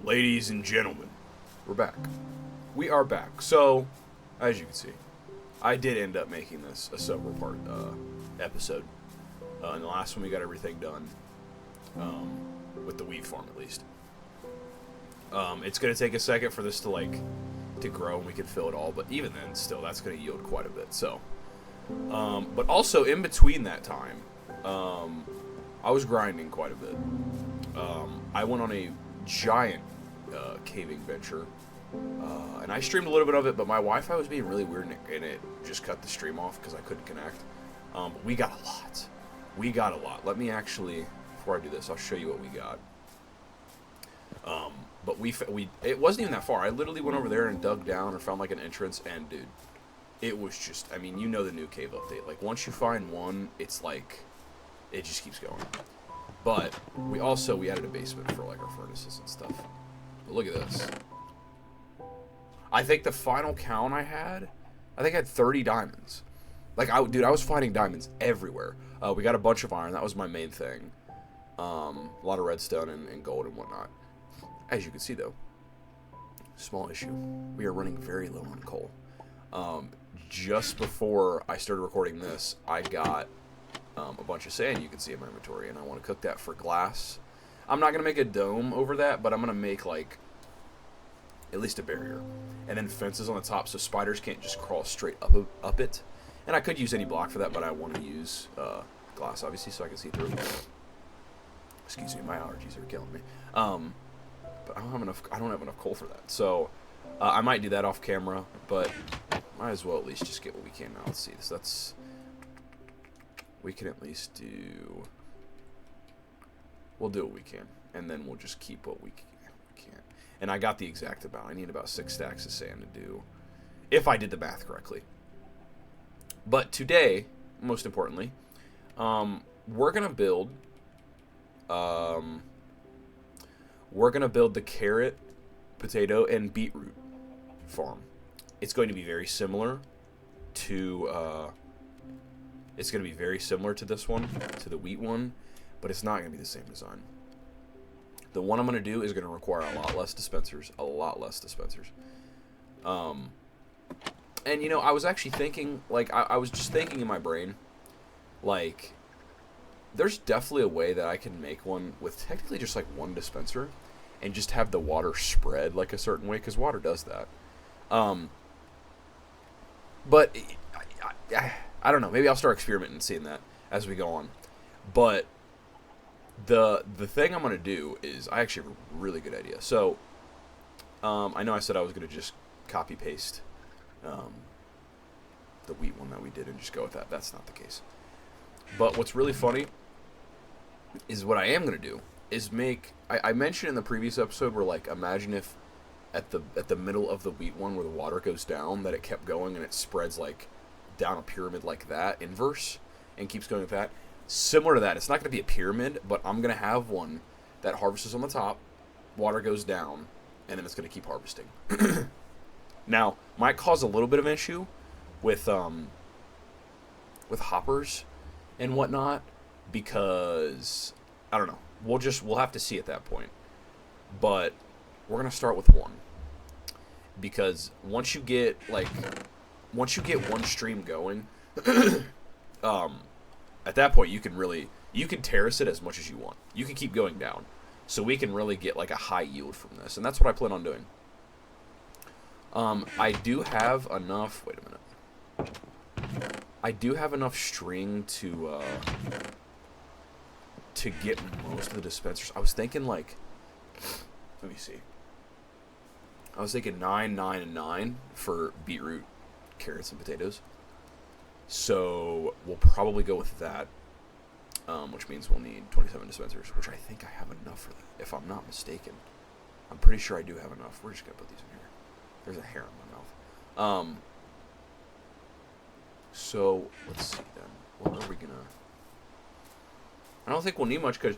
Ladies and gentlemen, we're back. We are back. So, as you can see, I did end up making this a several part episode. In the last one, we got everything done, with the wheat farm at least. It's going to take a second for this to grow and we can fill it all, but even then, still, that's going to yield quite a bit. So, but also in between that time, I was grinding quite a bit. I went on a giant caving venture, and I streamed a little bit of it, but my Wi-Fi was being really weird, and it just cut the stream off because I couldn't connect. But we got a lot. We got a lot. Let me actually, before I do this, I'll show you what we got. But it wasn't even that far. I literally went over there and dug down or found like an entrance, and dude, it was just, I mean, you know the new cave update. Like, once you find one, it's like, it just keeps going. But we added a basement for like our furnaces and stuff. But look at this. I think the final count I had 30 diamonds. Like, I was finding diamonds everywhere. We got a bunch of iron. That was my main thing. A lot of redstone and gold and whatnot. As you can see, though, small issue. We are running very low on coal. Just before I started recording this, I got a bunch of sand you can see in my inventory, and I want to cook that for glass. I'm not going to make a dome over that, but I'm going to make, like, at least a barrier. And then fences on the top so spiders can't just crawl straight up it. And I could use any block for that, but I want to use glass, obviously, so I can see through. Excuse me, my allergies are killing me. But I don't have enough coal for that. So I might do that off camera, but might as well at least just get what we can now. Let's see. We can at least do... We'll do what we can, and then we'll just keep what we can. And I got the exact amount. I need about 6 stacks of sand to do, if I did the math correctly. But today, most importantly, we're gonna build the carrot, potato, and beetroot farm. It's going to be very similar to this one, to the wheat one, but it's not going to be the same design. The one I'm going to do is going to require a lot less dispensers. And, you know, I was actually thinking, like, I was just thinking in my brain, like, there's definitely a way that I can make one with technically just, like, one dispenser and just have the water spread, like, a certain way, because water does that. But I don't know. Maybe I'll start experimenting and seeing that as we go on. But the thing I'm going to do is, I actually have a really good idea. So, I know I said I was going to just copy-paste the wheat one that we did and just go with that. That's not the case. But what's really funny is what I am going to do is make... I mentioned in the previous episode where, like, imagine if at the middle of the wheat one where the water goes down, that it kept going and it spreads, like, down a pyramid like that, inverse, and keeps going with that. Similar to that. It's not going to be a pyramid, but I'm going to have one that harvests on the top, water goes down, and then it's going to keep harvesting. Now, might cause a little bit of an issue with hoppers and whatnot, because, I don't know, we'll have to see at that point. But we're going to start with one, because once you get one stream going, at that point you can terrace it as much as you want. You can keep going down, so we can really get like a high yield from this, and that's what I plan on doing. I do have enough. Wait a minute. I do have enough string to get most of the dispensers. I was thinking, like, let me see. I was thinking 9, 9, and 9 for beetroot, carrots, and potatoes. So we'll probably go with that, which means we'll need 27 dispensers, which I think I have enough for that, if I'm not mistaken. I'm pretty sure I do have enough. We're just going to put these in here. There's a hair in my mouth. So, let's see then. What are we going to... I don't think we'll need much, because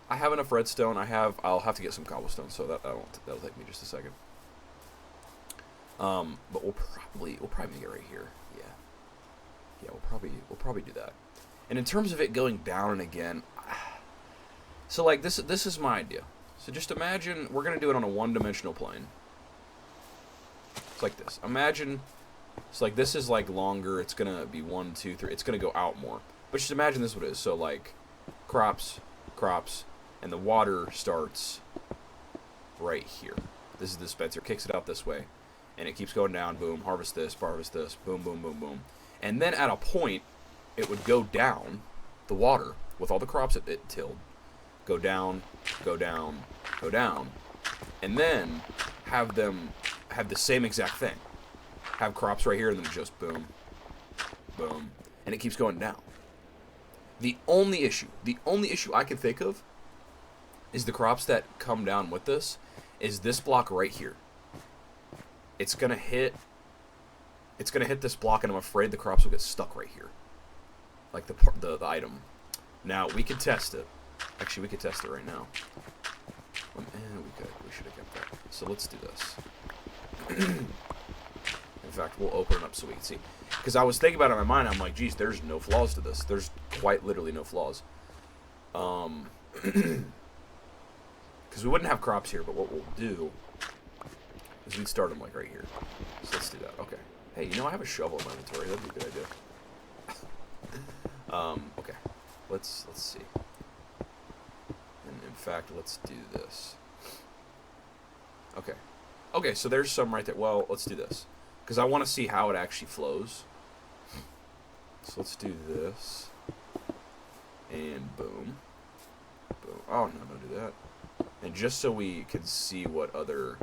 I have enough redstone. I'll have to get some cobblestone, so that'll take me just a second. But we'll probably make it right here. Yeah, we'll probably do that. And in terms of it going down and again, so like this is my idea. So just imagine, we're going to do it on a one-dimensional plane. It's like this. Imagine, it's like this is like longer. It's going to be 1, 2, 3. It's going to go out more. But just imagine this is what it is. So like crops, and the water starts right here. This is the dispenser. Kicks it out this way. And it keeps going down. Boom. Harvest this. Boom, boom, boom, boom. And then at a point, it would go down, the water, with all the crops it tilled. Go down, go down, go down. And then have them have the same exact thing. Have crops right here and then just boom, boom. And it keeps going down. The only issue I can think of is the crops that come down with this is this block right here. It's gonna hit this block, and I'm afraid the crops will get stuck right here, like the item. Now we could test it. Actually, we could test it right now. We should have kept that. So let's do this. In fact, we'll open it up so we can see. Because I was thinking about it in my mind, I'm like, geez, there's no flaws to this. There's quite literally no flaws. Because we wouldn't have crops here, but what we'll do is we'd start them like right here. So let's do that. Okay. Hey, you know, I have a shovel in my inventory. That'd be a good idea. Okay. Let's see. And in fact, let's do this. Okay. Okay, so there's some right there. Well, let's do this. Because I want to see how it actually flows. So let's do this. And boom. Boom. Oh, no, don't do that. And just so we can see what other...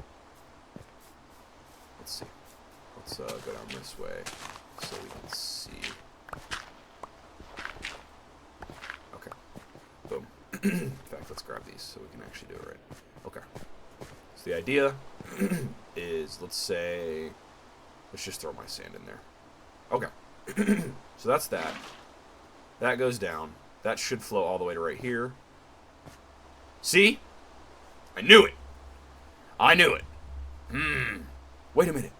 Let's see. Let's go down this way so we can see. Okay. Boom. In fact, let's grab these so we can actually do it right. Okay. So the idea is, let's say, let's just throw my sand in there. Okay. So that's that. That goes down. That should flow all the way to right here. See? I knew it. I knew it. Wait a minute.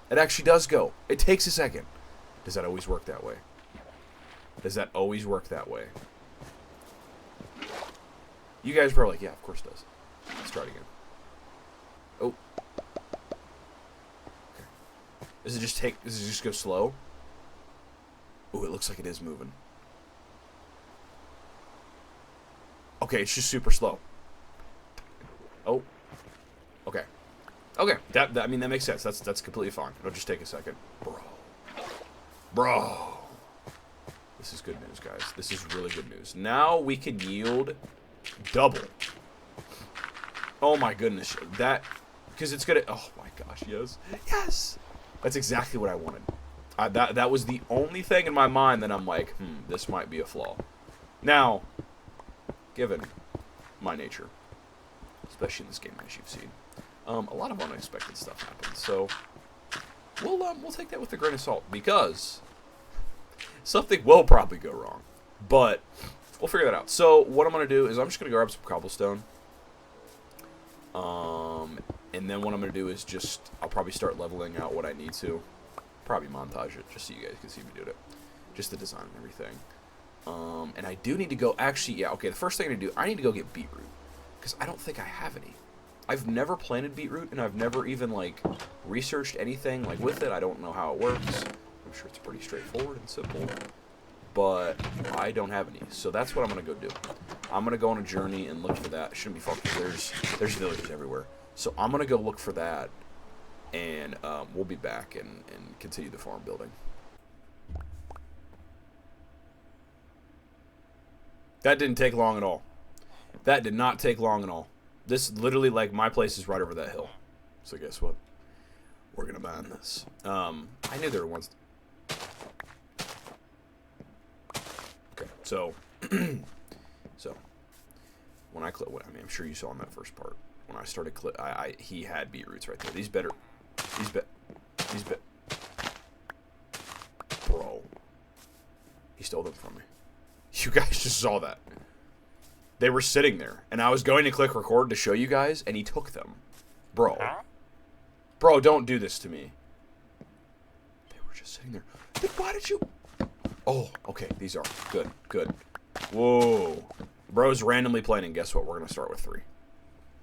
It actually does go. It takes a second. Does that always work that way? Does that always work that way? You guys are probably like, yeah, of course it does. Let's try it again. Oh. Okay. Does it just go slow? Oh, it looks like it is moving. Okay, it's just super slow. Oh. Okay. Okay. I mean, that makes sense. That's completely fine. It'll just take a second. Bro. This is good news, guys. This is really good news. Now we can yield double. Oh my goodness. Because it's gonna, oh my gosh, yes. Yes! That's exactly what I wanted. That was the only thing in my mind that I'm like, this might be a flaw. Now, given my nature, especially in this game, as you've seen, a lot of unexpected stuff happens. So we'll take that with a grain of salt, because something will probably go wrong, but we'll figure that out. So what I'm gonna do is I'm just gonna grab some cobblestone, and then what I'm gonna do is I'll probably start leveling out what I need to. Probably montage it just so you guys can see me do it, just the design and everything. And I do need to go, actually, yeah, okay, the first thing I need to do, I need to go get beetroot, because I don't think I have any. I've never planted beetroot, and I've never even, like, researched anything, like, with it. I don't know how it works. I'm sure it's pretty straightforward and simple, but I don't have any, so that's what I'm going to go do. I'm going to go on a journey and look for that. It shouldn't be far, because there's villages everywhere. So I'm going to go look for that, and we'll be back and continue the farm building. That didn't take long at all. That did not take long at all. This literally, like, my place is right over that hill. So guess what? We're gonna mine this. I knew there were ones. Okay, so when I click, I mean, I'm sure you saw in that first part when I started click, he had beetroots right there. Bro, he stole them from me. You guys just saw that. They were sitting there, and I was going to click record to show you guys, and he took them. Bro. Bro, don't do this to me. They were just sitting there. Then why did you... Oh, okay, these are. Good, good. Whoa. Bro's randomly planning. Guess what? We're going to start with 3.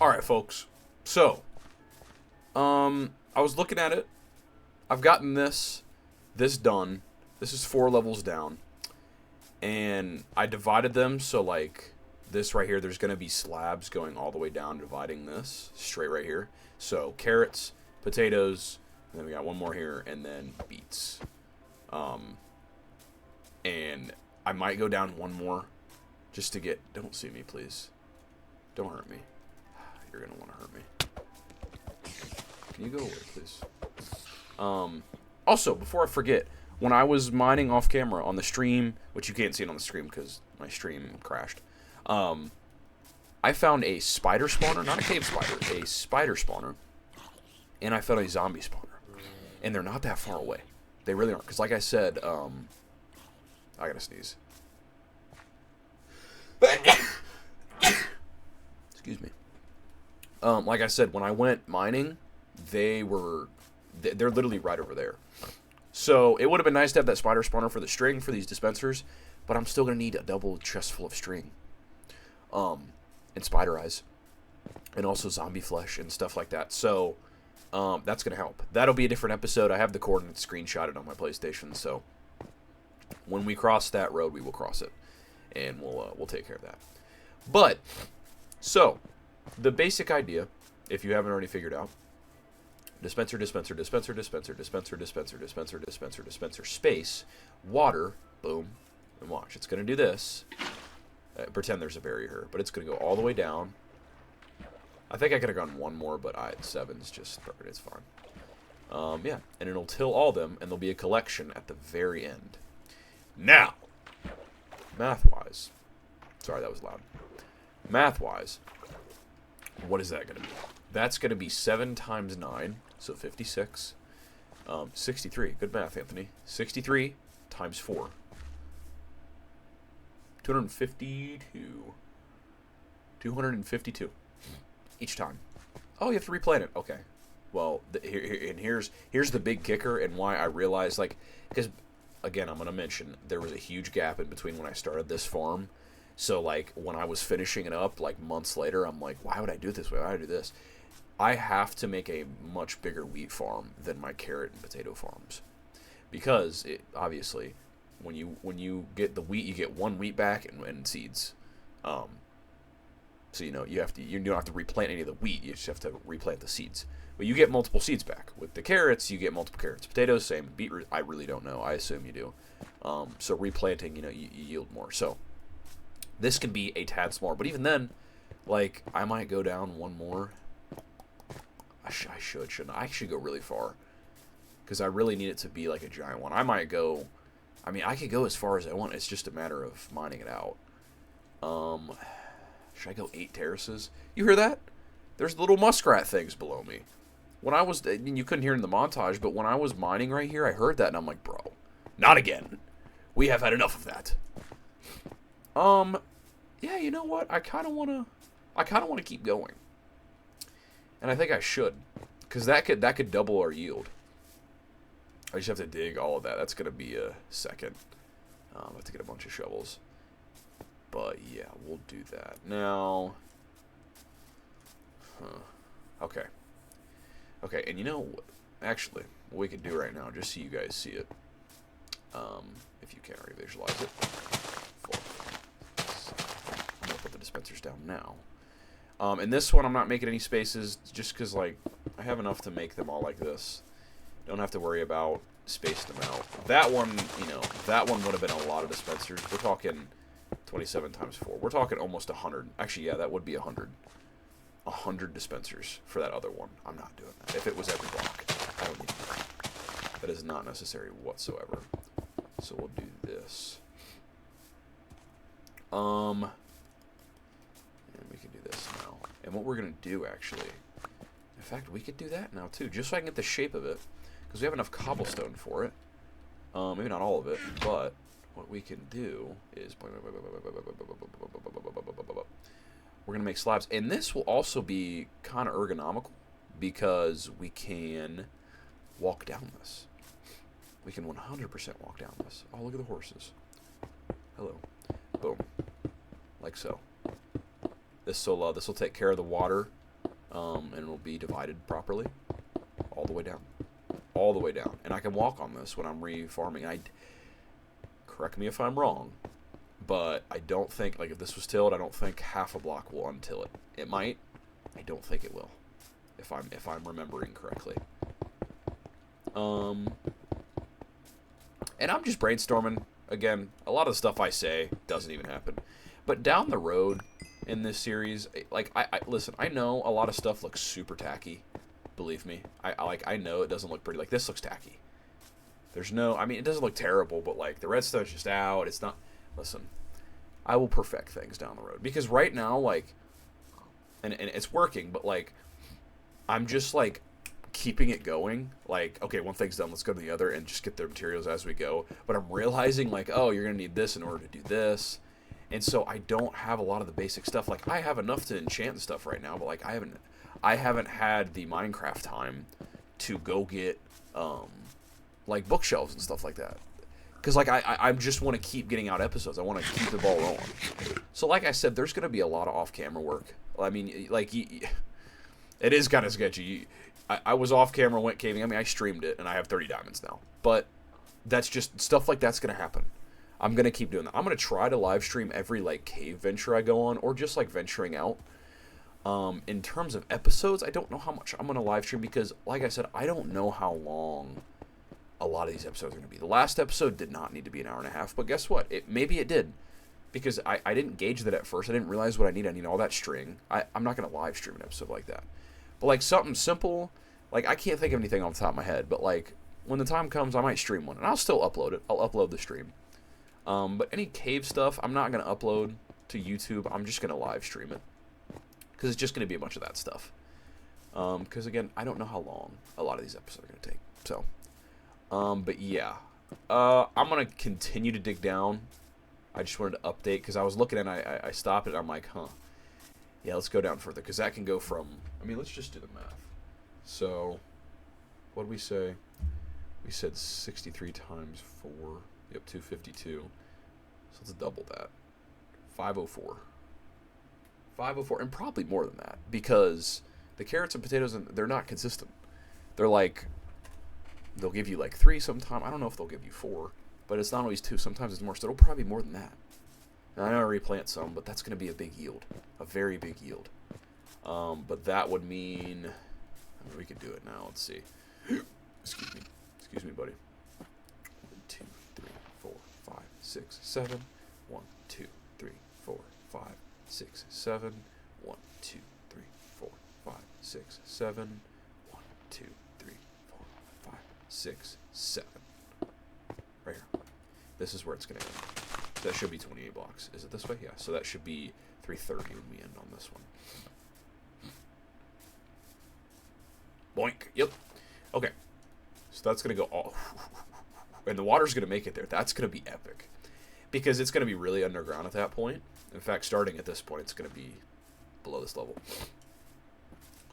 Alright, folks. So, I was looking at it. I've gotten this done. This is 4 levels down. And I divided them, so like this right here, there's going to be slabs going all the way down, dividing this straight right here. So carrots, potatoes, and then we got one more here, and then beets. And I might go down one more just to get... Don't see me, please. Don't hurt me. You're going to want to hurt me. Can you go away, please? Also, before I forget, when I was mining off camera on the stream, which you can't see it on the stream because my stream crashed, I found a spider spawner, not a cave spider, a spider spawner, and I found a zombie spawner. And they're not that far away. They really aren't. Because like I said, I gotta sneeze. Excuse me. Like I said, when I went mining, they're literally right over there. So it would have been nice to have that spider spawner for the string for these dispensers, but I'm still gonna need a double chest full of string, and spider eyes, and also zombie flesh and stuff like that. So that's gonna help. That'll be a different episode. I have the coordinates screenshotted on my PlayStation, so when we cross that road, we will cross it, and we'll take care of that. But so the basic idea, if you haven't already figured out. Dispenser, dispenser, dispenser, dispenser, dispenser, dispenser, dispenser, dispenser, dispenser, space, water, boom, and watch. It's going to do this. Pretend there's a barrier here, but it's going to go all the way down. I think I could have gone one more, but 7's just, it's fine. Yeah, and it'll till all of them, and there'll be a collection at the very end. Now, math-wise, sorry, that was loud. Math-wise, what is that going to be? That's going to be 7 times 9, so 56. 63. Good math, Anthony. 63 times 4. 252. 252. Each time. Oh, you have to replant it. Okay. Well, here's the big kicker and why I realized, like, because, again, I'm going to mention, there was a huge gap in between when I started this farm. So, like, when I was finishing it up, like, months later, I'm like, why would I do it this way? Why would I do this? I have to make a much bigger wheat farm than my carrot and potato farms. Because, obviously, when you get the wheat, you get 1 wheat back and seeds. So, you don't have to replant any of the wheat. You just have to replant the seeds. But you get multiple seeds back. With the carrots, you get multiple carrots. Potatoes, same. Beetroot, I really don't know. I assume you do. So, replanting, you yield more. So, this can be a tad smaller. But even then, like, I might go down one more. I shouldn't I? Should go really far. Because I really need it to be like a giant one. I might go... I mean, I could go as far as I want. It's just a matter of mining it out. Should I go 8 terraces? You hear that? There's little muskrat things below me. When I was... I mean, you couldn't hear it in the montage, but when I was mining right here, I heard that, and I'm like, bro, not again. We have had enough of that. Yeah, you know what? I kind of want to keep going. And I think I should, because that could double our yield. I just have to dig all of that. That's going to be a second. I have to get a bunch of shovels. But yeah, we'll do that. Now, okay. Okay, and you know, actually, what we could do right now, just so you guys see it, if you can't already visualize it. I'm going to put the dispensers down now. And this one, I'm not making any spaces, just because, like, I have enough to make them all like this. Don't have to worry about spacing them out. That one, that one would have been a lot of dispensers. We're talking 27 times 4. We're talking almost 100. Actually, yeah, that would be 100. 100 dispensers for that other one. I'm not doing that. If it was every block, I don't need that. That is not necessary whatsoever. So we'll do this. And we can do this now. And what we're going to do, actually... In fact, we could do that now, too. Just so I can get the shape of it. Because we have enough cobblestone for it. Maybe not all of it, but... What we can do is... We're going to make slabs. And this will also be kind of ergonomical. Because we can walk down this. We can 100% walk down this. Oh, look at the horses. Hello. Boom. Like so. This will take care of the water and it'll be divided properly all the way down. All the way down. And I can walk on this when I'm re-farming. Correct me if I'm wrong, but I don't think, like, if this was tilled, I don't think half a block will untill it. It might. I don't think it will, if I'm remembering correctly. And I'm just brainstorming. Again, a lot of the stuff I say doesn't even happen. But down the road in this series, like, listen, I know a lot of stuff looks super tacky. Believe me. I know it doesn't look pretty. Like, this looks tacky. There's no, I mean, it doesn't look terrible, but, like, the redstone's just out. It's not, listen, I will perfect things down the road. Because right now, like, and it's working, but, like, I'm just, like, keeping it going. Like, okay, one thing's done, let's go to the other and just get the materials as we go. But I'm realizing, like, oh, you're going to need this in order to do this. And so I don't have a lot of the basic stuff. Like, I have enough to enchant stuff right now, but, like, I haven't had the Minecraft time to go get, like, bookshelves and stuff like that. Because, like, I just want to keep getting out episodes. I want to keep the ball rolling. So, like I said, there's going to be a lot of off-camera work. I mean, like, it is kind of sketchy. I was off-camera, went caving. I mean, I streamed it, and I have 30 diamonds now. But that's just, stuff like that's going to happen. I'm going to keep doing that. I'm going to try to live stream every, like, cave venture I go on, or just, like, venturing out. In terms of episodes, I don't know how much I'm going to live stream because, like I said, I don't know how long a lot of these episodes are going to be. The last episode did not need to be an hour and a half, but guess what? Maybe it did. Because I didn't gauge that at first. I didn't realize what I need. I need all that string. I'm not going to live stream an episode like that. But, like, something simple, like, I can't think of anything off the top of my head, but, like, when the time comes, I might stream one, and I'll still upload it. I'll upload the stream. But any cave stuff, I'm not going to upload to YouTube. I'm just going to live stream it. Because it's just going to be a bunch of that stuff. Because, again, I don't know how long a lot of these episodes are going to take. So, but yeah. I'm going to continue to dig down. I just wanted to update, because I was looking and I stopped it, and I'm like, huh. Yeah, let's go down further, because that can go from, I mean, let's just do the math. So, what did we say? We said 63 times 4. Yep, 252. So let's double that. 504. 504, and probably more than that, because the carrots and potatoes, they're not consistent. They're like, they'll give you like 3 sometime. I don't know if they'll give you 4, but it's not always 2. Sometimes it's more, so it'll probably be more than that. And I know I replant some, but that's going to be a big yield. A very big yield. But that would mean, I mean, we could do it now. Let's see. Excuse me. Excuse me, buddy. 1, 2, 3, 4, 5, 6, 7. 1, 2, 3, 4, 5, 6, 7. 1, 2, 3, 4, 5, 6, 7. 1, 2, 3, 4, 5, 6, 7. Right here. This is where it's going to end. That should be 28 blocks. Is it this way? Yeah. So that should be 330 when we end on this one. Boink. Yep. Okay. So that's going to go all... And the water's going to make it there. That's going to be epic. Because it's going to be really underground at that point. In fact, starting at this point, it's going to be below this level.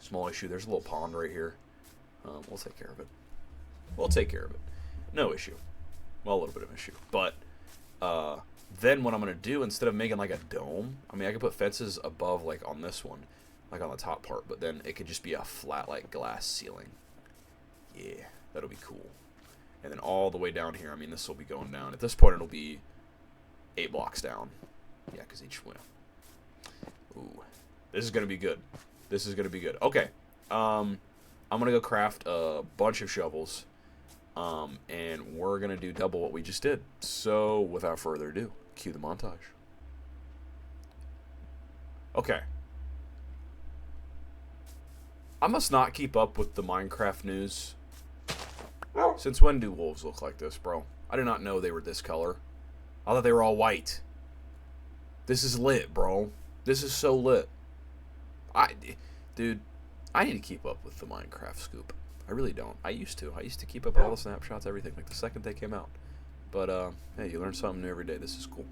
Small issue. There's a little pond right here. We'll take care of it. We'll take care of it. No issue. Well, a little bit of an issue. But then what I'm going to do, instead of making like a dome, I mean, I could put fences above, like on this one, like on the top part, but then it could just be a flat, like, glass ceiling. Yeah, that'll be cool. And then all the way down here, I mean, this will be going down. At this point, it'll be 8 blocks down. Yeah, because each one. Ooh, this is going to be good. This is going to be good. Okay, I'm going to go craft a bunch of shovels, and we're going to do double what we just did. So, without further ado, cue the montage. Okay. I must not keep up with the Minecraft news. Since when do wolves look like this, bro? I did not know they were this color. I thought they were all white. This is lit, bro. This is so lit. Dude, I need to keep up with the Minecraft scoop. I really don't. I used to. I used to keep up all the snapshots, everything, like the second they came out. But, hey, you learn something new every day. This is cool.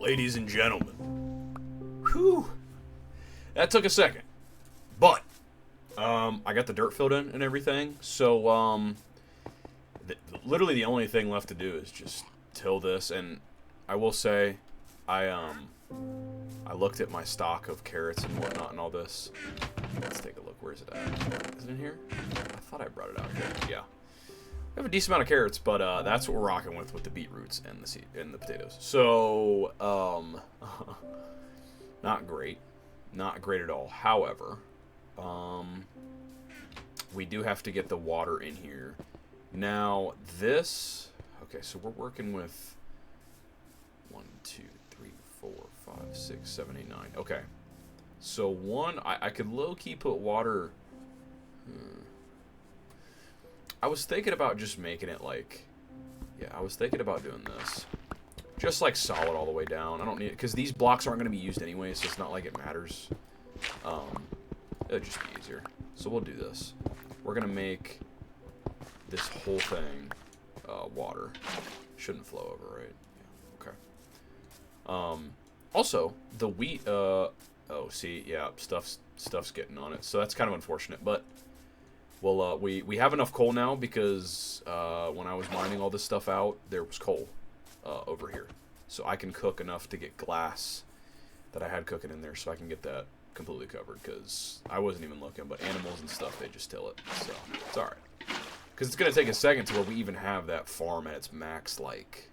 Ladies and gentlemen. Whew. That took a second. But, I got the dirt filled in and everything. So, literally the only thing left to do is just till this. And I will say, I looked at my stock of carrots and whatnot and all this. Let's take a look. Where is it at? Is it in here? I thought I brought it out here. Yeah. We have a decent amount of carrots, but that's what we're rocking with the beetroots and the and the potatoes. So, not great. Not great at all. However, we do have to get the water in here. Now, this... Okay, so we're working with 1, 2, 3, 4, 5, 6, 7, 8, 9. Okay. So, one... I could low-key put water... I was thinking about just making it like... Yeah, I was thinking about doing this. Just like solid all the way down. I don't need it, because these blocks aren't going to be used anyway, so it's not like it matters. It'll just be easier. So we'll do this. We're going to make this whole thing water. Shouldn't flow over, right? Yeah, okay. Also, the wheat... oh, see, yeah, stuff's getting on it. So that's kind of unfortunate, but... Well, we have enough coal now because when I was mining all this stuff out, there was coal over here. So I can cook enough to get glass that I had cooking in there so I can get that completely covered because I wasn't even looking, but animals and stuff, they just till it. So it's alright. Because it's going to take a second to where we even have that farm at its max, like,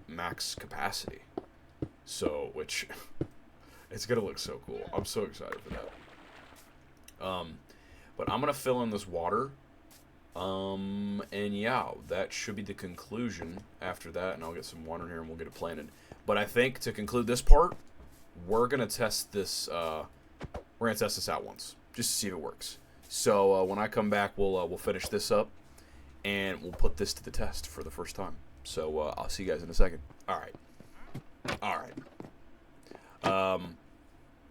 max capacity. So, which, it's going to look so cool. I'm so excited for that. But I'm going to fill in this water. And yeah, that should be the conclusion after that. And I'll get some water in here and we'll get it planted. But I think to conclude this part, we're going to test this, we're going to test this out once. Just to see if it works. So when I come back, we'll finish this up. And we'll put this to the test for the first time. So I'll see you guys in a second. Alright.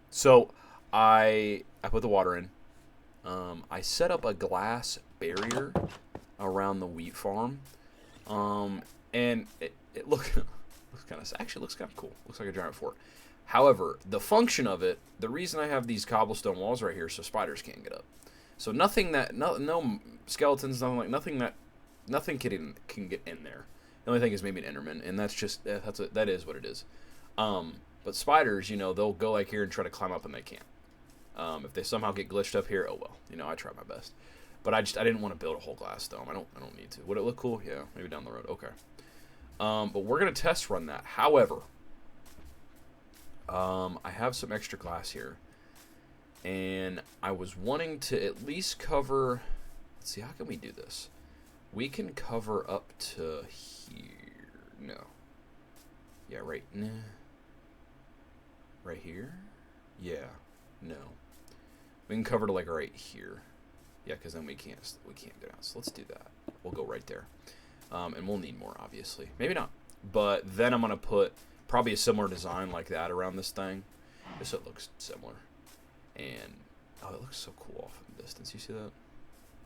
So I put the water in. I set up a glass barrier around the wheat farm, and it looks kind of actually looks kind of cool. Looks like a giant fort. However, the function of it, the reason I have these cobblestone walls right here, so spiders can't get up. So nothing that no skeletons, nothing can get in there. The only thing is maybe an Enderman, and that is what it is. But spiders, they'll go like here and try to climb up, and they can't. If they somehow get glitched up here, oh well. I tried my best. But I didn't want to build a whole glass dome. I don't need to. Would it look cool? Yeah, maybe down the road. Okay. But we're gonna test run that. However, I have some extra glass here, and I was wanting to at least cover. Let's see, how can we do this? We can cover up to here. No. Yeah, right. Nah. Right here. Yeah. No. We can cover to like right here. Yeah, because then we can't go down. So let's do that. We'll go right there. And we'll need more, obviously. Maybe not. But then I'm going to put probably a similar design like that around this thing. Just so it looks similar. And, oh, it looks so cool off in the distance. You see that?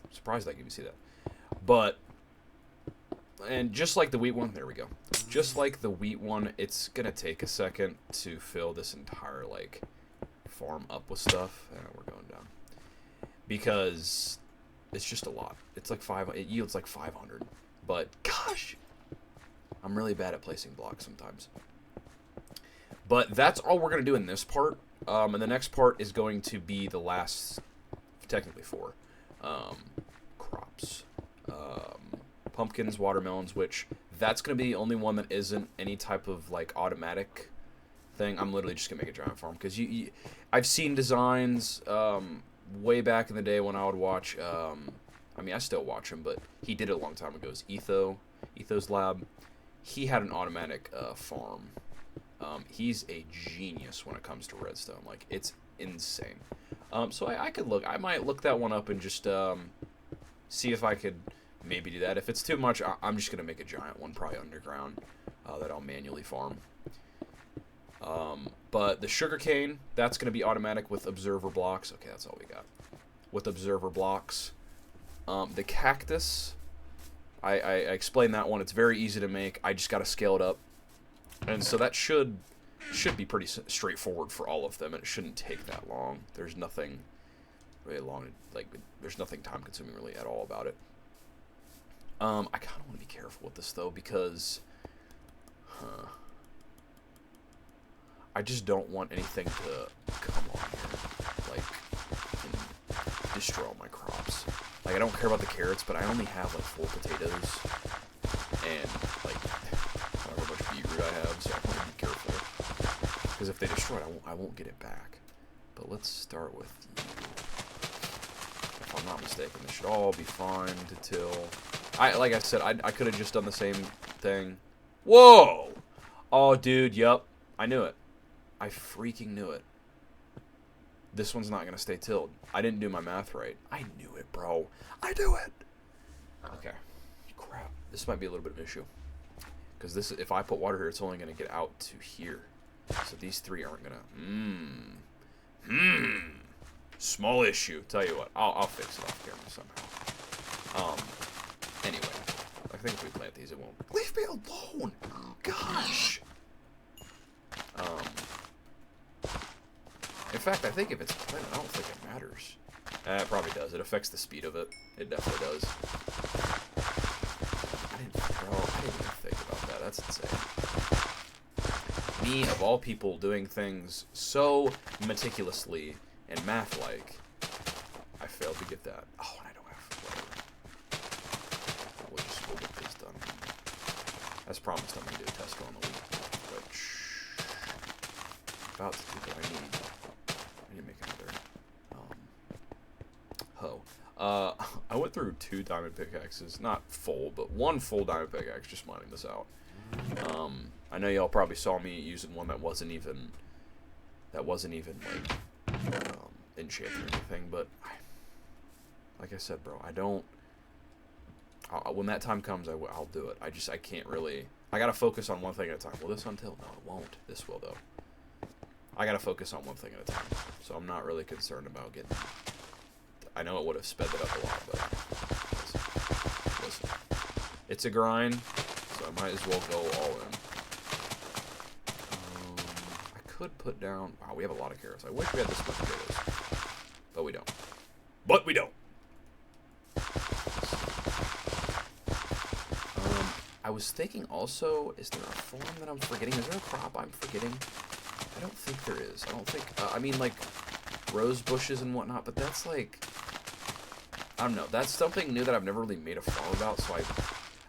I'm surprised I can even see that. But, and just like the wheat one, there we go. Just like the wheat one, it's going to take a second to fill this entire, like, farm up with stuff. And we're going down. Because it's just a lot. It's like it yields like 500. But gosh, I'm really bad at placing blocks sometimes. But that's all we're going to do in this part. And the next part is going to be the last, technically 4 crops. Pumpkins, watermelons, which that's going to be the only one that isn't any type of like automatic thing. I'm literally just going to make a giant farm. Because I've seen designs way back in the day when I would watch, I mean, I still watch him, but he did it a long time ago. It was Etho's Lab. He had an automatic farm. He's a genius when it comes to redstone. Like, it's insane. So I might look that one up and just see if I could maybe do that. If it's too much, I'm just going to make a giant one, probably underground, that I'll manually farm. But the sugarcane, that's going to be automatic with observer blocks. Okay, that's all we got. With observer blocks. The cactus, I explained that one. It's very easy to make. I just got to scale it up. And so that should be pretty straightforward for all of them, and it shouldn't take that long. There's nothing really long, like, there's nothing time consuming really at all about it. I kind of want to be careful with this though, because I just don't want anything to come on here, like, and destroy all my crops. Like, I don't care about the carrots, but I only have like 4 potatoes and like however much beetroot I have, so I want to be careful, because if they destroy it, I won't get it back. But let's start with you. If I'm not mistaken, this should all be fine to till. Like I said, I could have just done the same thing. Whoa! Oh, dude, yup. I knew it. I freaking knew it. This one's not going to stay tilled. I didn't do my math right. I knew it, bro. I knew it! Okay. Crap. This might be a little bit of an issue. Because this, if I put water here, it's only going to get out to here. So these 3 aren't going to... Small issue. Tell you what. I'll fix it off camera somehow. Anyway. I think if we plant these, it won't... Leave me alone! Gosh! In fact, I think if it's planted, I don't think it matters. It probably does. It affects the speed of it. It definitely does. I didn't even think about that. That's insane. Me, of all people, doing things so meticulously and math-like, I failed to get that. Oh, and I don't have whatever. We'll get this done. As promised, I'm going to do a test run on the week, which... about to do what I need. I need to make another hoe. I went through 2 diamond pickaxes, not full, but 1 full diamond pickaxe, just mining this out. I know y'all probably saw me using one that wasn't even like enchanted or anything, but like I said, bro, when that time comes, I'll do it. I can't really. I gotta focus on one thing at a time. Will this until? No, it won't. This will though. I gotta focus on one thing at a time, so I'm not really concerned about getting... I know it would have sped it up a lot, but... Listen. It's a grind, so I might as well go all in. I could put down... Wow, we have a lot of carrots. I wish we had this much potatoes. But we don't. But we don't! I was thinking also, is there a farm that I'm forgetting? Is there a crop I'm forgetting? I don't think there is. I don't think... I mean, like, rose bushes and whatnot, but that's like... I don't know. That's something new that I've never really made a farm about, so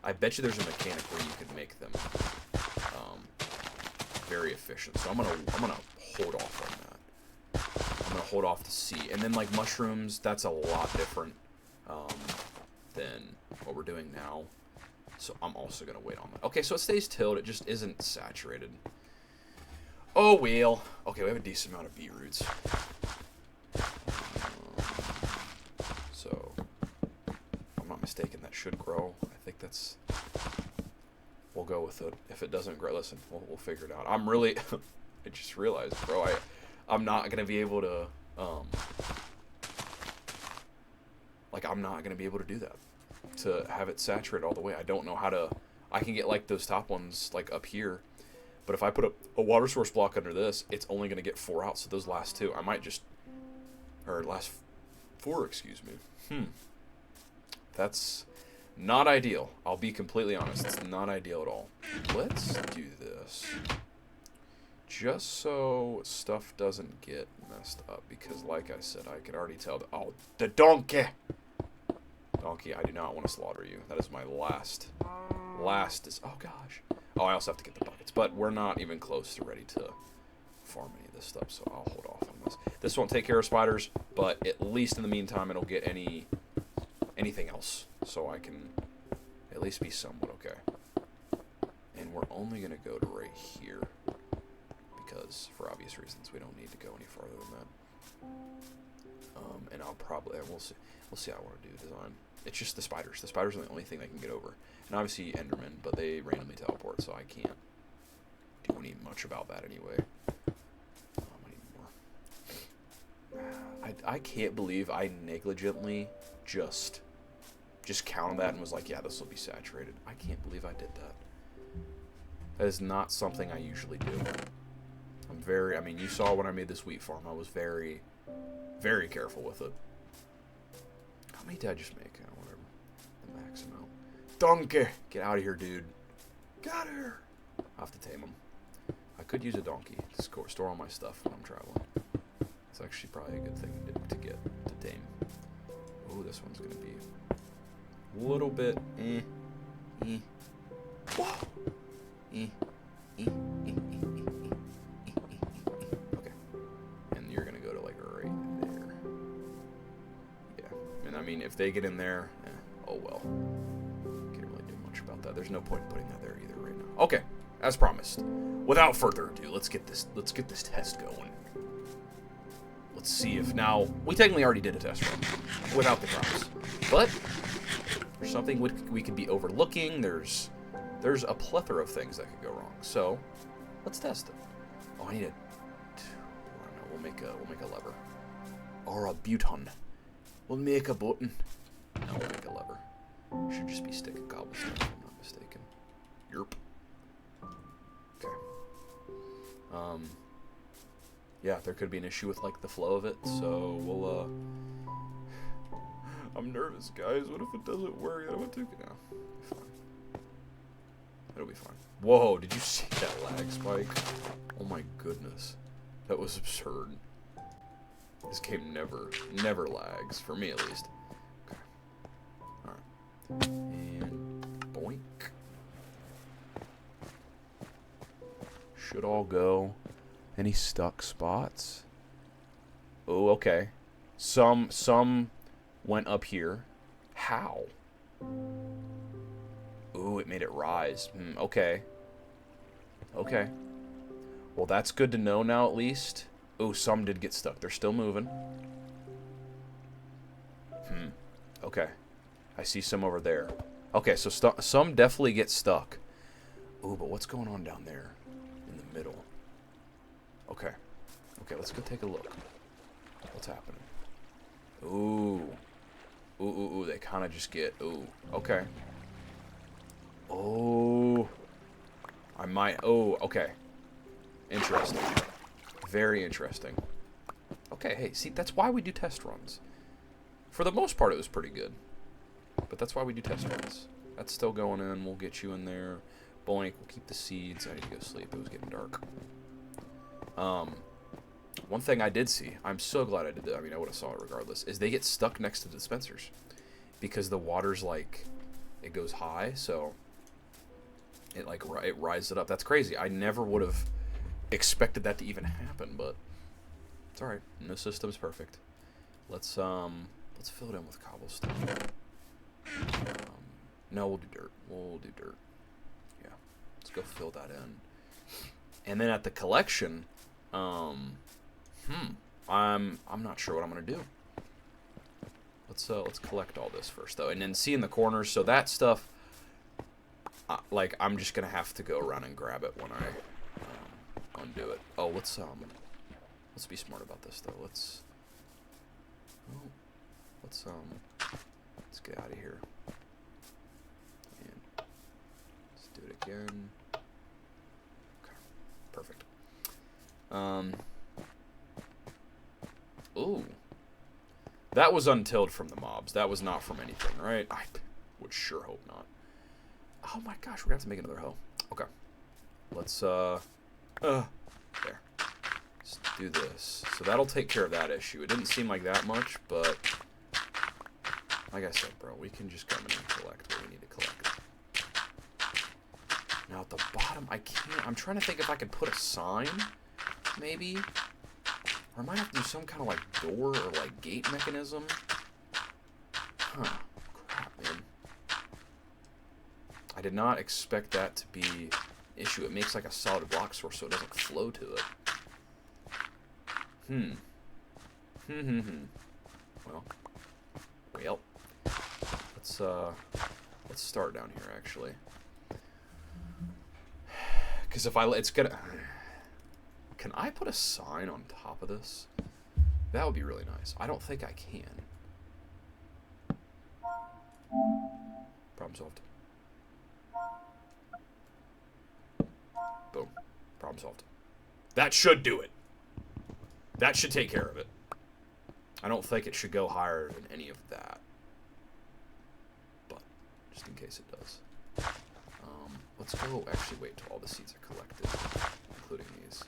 I bet you there's a mechanic where you could make them very efficient. So I'm gonna hold off on that. I'm gonna hold off to see. And then, like, mushrooms, that's a lot different than what we're doing now. So I'm also gonna wait on that. Okay, so it stays tilled. It just isn't saturated. Oh, well. Okay, we have a decent amount of beetroots. So, if I'm not mistaken, that should grow. I think that's... We'll go with it. If it doesn't grow, listen, we'll figure it out. I'm really... I just realized, bro, I'm not going to be able to... like, I'm not going to be able to do that. To have it saturate all the way. I don't know how to... I can get, like, those top ones, like, up here. But if I put a water source block under this, it's only going to get 4 out. So those last 2, I might just... Or last 4, excuse me. That's not ideal. I'll be completely honest. It's not ideal at all. Let's do this. Just so stuff doesn't get messed up. Because like I said, I can already tell that... Oh, the donkey! Donkey, I do not want to slaughter you. That is my last is... Oh, gosh. Oh, I also have to get the buckets. But we're not even close to ready to farm any of this stuff, so I'll hold off on this. This won't take care of spiders, but at least in the meantime, it'll get anything else. So I can at least be somewhat okay. And we're only going to go to right here. Because, for obvious reasons, we don't need to go any farther than that. And I'll probably... We'll see how I want to do design. It's just the spiders. The spiders are the only thing I can get over. And obviously Endermen, but they randomly teleport, so I can't do any much about that anyway. I need more. I can't believe I negligently just counted that and was like, yeah, this will be saturated. I can't believe I did that. That is not something I usually do. I mean, you saw when I made this wheat farm, I was very, very careful with it. How many did I just make? Whatever. The max amount. Donkey! Get out of here, dude. Get out of here! I have to tame him. I could use a donkey to store all my stuff when I'm traveling. It's actually probably a good thing to get, to tame. Ooh, this one's gonna be a little bit, Whoa! Okay. And you're gonna go to like right there. Yeah. And I mean, if they get in there, oh well. Can't really do much about that. There's no point in putting that there either right now. Okay, as promised. Without further ado, let's get this test going. Let's see if now we technically already did a test run without the crops, but there's something we could be overlooking. There's a plethora of things that could go wrong. So let's test it. Oh, I need a. I don't know. We'll make a lever or a button. We'll make a button. No, we'll make a lever. Should just be stick and cobblestone if I'm not mistaken. Yerp. Okay. Yeah, there could be an issue with like the flow of it, so we'll I'm nervous, guys. What if it doesn't work? No, fine. It'll be fine. Whoa, did you see that lag spike? Oh my goodness. That was absurd. This game never lags, for me at least. Okay. Alright. And boink. Should all go. Any stuck spots? Oh, okay. Some went up here. How? Ooh, it made it rise. Okay. Okay. Well, that's good to know now, at least. Ooh, some did get stuck. They're still moving. Okay. I see some over there. Okay, so some definitely get stuck. Ooh, but what's going on down there in the middle? Okay. Okay, let's go take a look. What's happening? Ooh. Ooh, they kind of just get... Ooh, okay. Oh. I might... Oh, okay. Interesting. Very interesting. Okay, hey, see, that's why we do test runs. For the most part, it was pretty good. But that's why we do test runs. That's still going in. We'll get you in there. Boink. We'll keep the seeds. I need to go sleep. It was getting dark. One thing I did see, I'm so glad I did that. I mean, I would have saw it regardless, is they get stuck next to the dispensers. Because the water's like, it goes high, so it like, it rises it up. That's crazy. I never would have expected that to even happen, but it's alright. No system's perfect. Let's fill it in with cobblestone. No, we'll do dirt. We'll do dirt. Yeah. Let's go fill that in. And then at the collection, I'm not sure what I'm gonna do. Let's collect all this first though, and then see in the corners. So that stuff, like I'm just gonna have to go around and grab it when I undo it. Oh, let's be smart about this though. Let's get out of here. And let's do it again. Okay, perfect. Ooh. That was untilled from the mobs. That was not from anything, right? I would sure hope not. Oh my gosh, we're gonna have to make another hoe. Okay. Let's, there. Let's do this. So that'll take care of that issue. It didn't seem like that much, but like I said, bro, we can just come in and collect what we need to collect. Now at the bottom, I'm trying to think if I could put a sign, maybe? Or I might have to do some kind of like door or like gate mechanism. Huh. Crap, man. I did not expect that to be an issue. It makes like a solid block source so it doesn't flow to it. Well. Let's start down here actually. Because if it's gonna... Can I put a sign on top of this? That would be really nice. I don't think I can. Problem solved. Problem solved. That should do it. That should take care of it. I don't think it should go higher than any of that. But, just in case it does. Let's go, actually wait till all the seeds are collected, including these.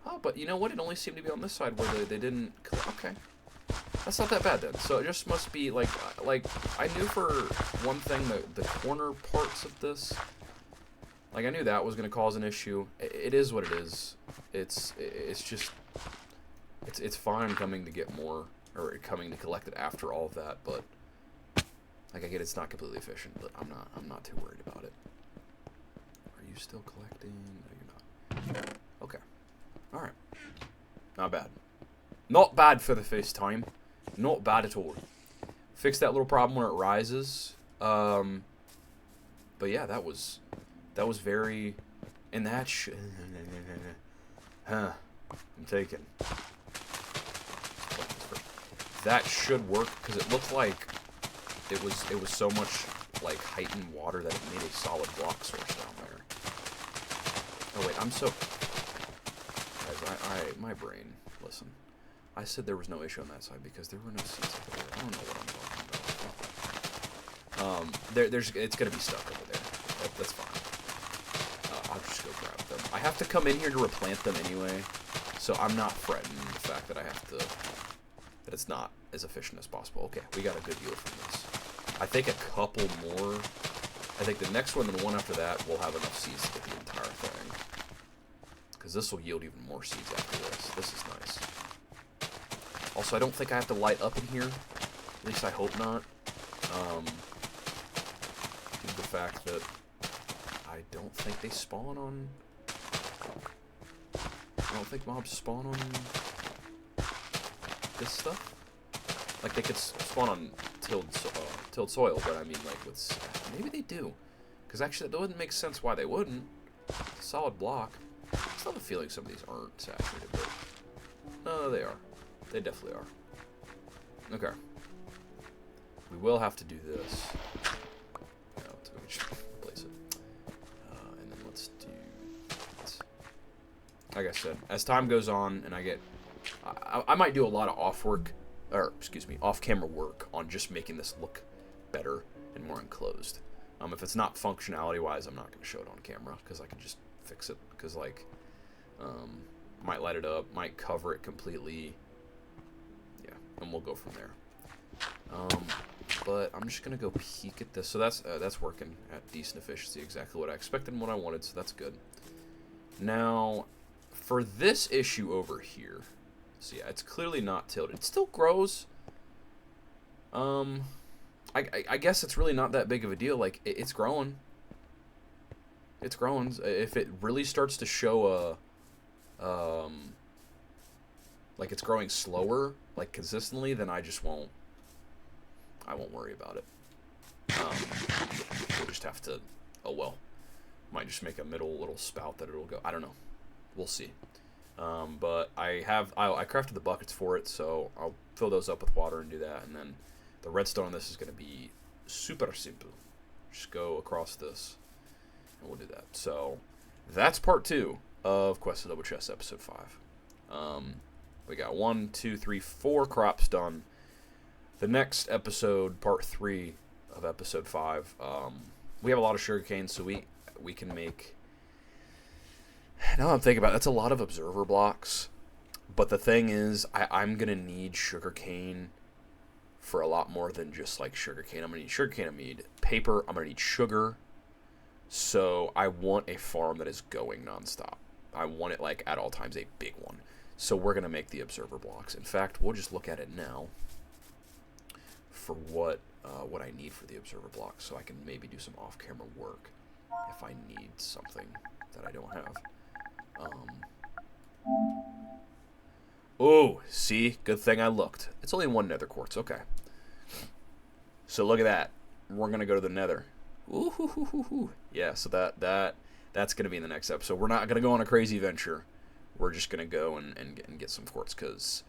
Oh, but you know what? It only seemed to be on this side where they didn't collect. Okay. That's not that bad then. So it just must be, like I knew for one thing that the corner parts of this, like I knew that was going to cause an issue. It is what it is. It's just, it's fine coming to get more, or coming to collect it after all of that, but, like I get it's not completely efficient, but I'm not too worried about it. Are you still collecting? No, you're not. Okay. Alright. Not bad. Not bad for the first time. Not bad at all. Fix that little problem when it rises. But yeah, that was very, and that huh. I'm taking. That should work because it looked like it was so much like heightened water that it made a solid block source down there. Oh wait, I'm so, guys, my brain, listen. I said there was no issue on that side because there were no seeds over there. I don't know what I'm talking about. It's gonna be stuck over there. That's fine. I'll just go grab them. I have to come in here to replant them anyway, so I'm not fretting the fact that I have to, that it's not as efficient as possible. Okay, we got a good yield from this. I think a couple more. I think the next one and the one after that will have enough seeds to get the entire thing. Because this will yield even more seeds after this. This is nice. Also, I don't think I have to light up in here. At least I hope not. Due to the fact that I don't think they spawn on... I don't think mobs spawn on this stuff. Like, they could spawn on tilled soil, but I mean, like, with... Maybe they do. Because actually, that wouldn't make sense why they wouldn't. It's a solid block. I still have a feeling some of these aren't saturated, but... No, they are. They definitely are. Okay. We will have to do this. No, so we just replace it. And then let's do it. Like I said, as time goes on and I get... I might do a lot of off-camera work on just making this look better and more enclosed. If it's not functionality-wise, I'm not going to show it on camera because I can just fix it. Because, like, might light it up, might cover it completely. Yeah, and we'll go from there. But I'm just going to go peek at this. So that's working at decent efficiency, exactly what I expected and what I wanted, so that's good. Now, for this issue over here, so yeah, it's clearly not tilted. It still grows. I guess it's really not that big of a deal. Like, it's growing. It's growing. If it really starts to show like it's growing slower, like consistently, then I won't worry about it. We'll just have to, oh well. Might just make a little spout that it'll go. I don't know. We'll see. But I crafted the buckets for it, so I'll fill those up with water and do that, and then the redstone on this is going to be super simple. Just go across this, and we'll do that. So that's part 2 of Quest of Double Chest episode 5. We got 1, 2, 3, 4 crops done. The next episode, part 3 of episode 5, we have a lot of sugarcane, so we can make... Now I'm thinking about it, that's a lot of observer blocks. But the thing is, I'm going to need sugarcane for a lot more than just like sugarcane. I'm going to need sugarcane, I'm going to need paper, I'm going to need sugar. So I want a farm that is going nonstop. I want it like at all times a big one. So we're going to make the observer blocks. In fact, we'll just look at it now for what I need for the observer blocks, so I can maybe do some off-camera work if I need something that I don't have. Oh, see? Good thing I looked. It's only 1 nether quartz. Okay. So look at that. We're going to go to the nether. Ooh, hoo, hoo, hoo, hoo. Yeah, so that's going to be in the next episode. We're not going to go on a crazy venture. We're just going to go and get some quartz because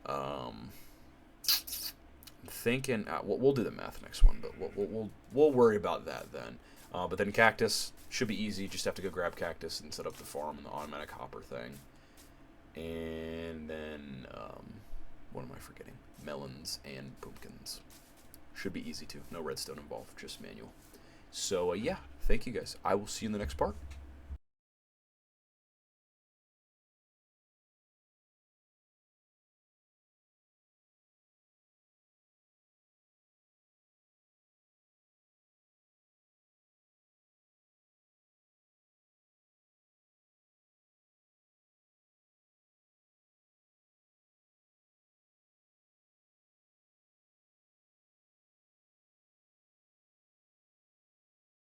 I'm thinking... we'll do the math next one, but we'll worry about that then. But then cactus should be easy. Just have to go grab cactus and set up the farm and the automatic hopper thing. And then, what am I forgetting? Melons and pumpkins. Should be easy too. No redstone involved, just manual. So, yeah, thank you guys. I will see you in the next part.